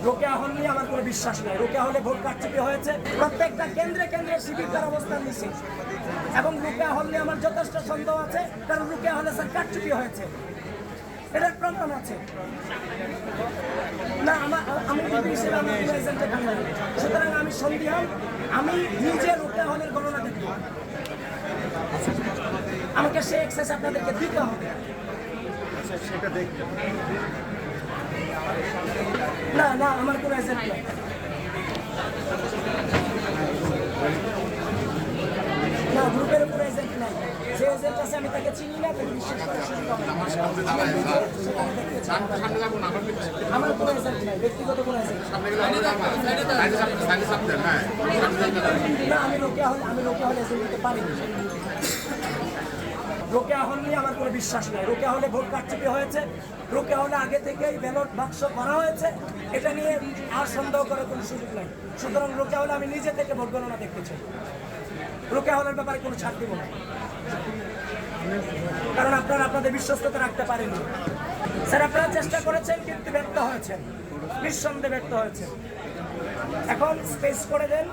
রোকেয়া হল নিয়ে আমার কোনো বিশ্বাস নাই। রোকেয়া হলে ভোট কারচুপি হয়েছে, প্রত্যেকটা কেন্দ্রে কেন্দ্রে শিবির তার অবস্থান নিচ্ছে এবং রোকেয়া হল নিয়ে আমার যথেষ্ট সন্দেহ আছে, কারণ রোকেয়া হলে স্যার কারচুপি হয়েছে, এটার প্রমাণ আছে। না আমি হিসেবে আমার এজেন্টে খাই না, সুতরাং আমি সন্দিহান। আমি নিজে রোকেয়া হলের গণনা দেখব, আমাকে সে এক্সেস আপনাদেরকে দিতে হবে। সেটা দেখতে না না আমার কোনো এজেন্ট নেই, না গ্রুপের উপরে এজেন্ট নাই। যে এজেন্ট আছে আমি তাকে চিনি না, তাকে বিশ্বাস করার সুযোগ হবে না। আমার কোনো এজেন্ট নাই, ব্যক্তিগত কোনো এজেন্ট না। আমি রোকেয়া হলে এজেন্ট দিতে পারিনি। রোকেয়া হল নিয়ে আমার কোনো বিশ্বাস নাই। রোকেয়া হলে ভোট কারচুপি হয়েছে, রোকেয়া হলে আগে থেকেই ব্যালট বাক্স করা হয়েছে, এটা নিয়ে আর সন্দেহ করার কোনো সুযোগ নাই। সুতরাং রোকেয়া হলে আমি নিজে থেকে ভোট গণনা দেখতে চাই। রোকেয়া হলের ব্যাপারে কোনো ছাড় দিব না, কারণ আপনারা আপনাদের বিশ্বস্ততা রাখতে পারেননি। স্যার আপনারা চেষ্টা করেছেন কিন্তু ব্যর্থ হয়েছেন, নিঃসন্দেহে ব্যর্থ হয়েছে। এখন স্পেস করে দেন,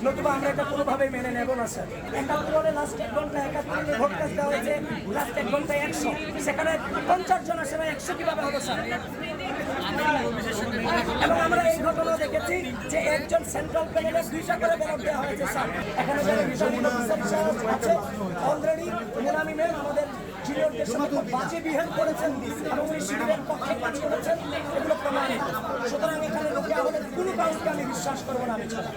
নতুবা আমরা এটা কোনোভাবেই মেনে নেব না স্যার। 71 লাস্ট 1 ঘন্টা 71 ভোট কাজ দেওয়া হয়েছে, লাস্ট 1 ঘন্টায় 100, সেখানে 50 জন আসে না, 100 কিভাবে হবে স্যার? এবং আমরা এই ঘটনা দেখেছি যে একজন সেন্ট্রাল প্যানেলে 2টা করে ব্যালট দেওয়া হয়েছে স্যার। এখানে যারা রিটার্নিং অফিসার আছে অলরেডি মুনামি ম্যাম আমাদের জুনিয়রদের সাথে খুব বাজে বিহেভ করেছেন এবং উনি শিবিরের পক্ষে কাজ করেছেন, এগুলো প্রমাণিত। সুতরাং এখানে রোকেয়া হলে কোনো কাউকে আমি বিশ্বাস করবো না আমি ছাড়া।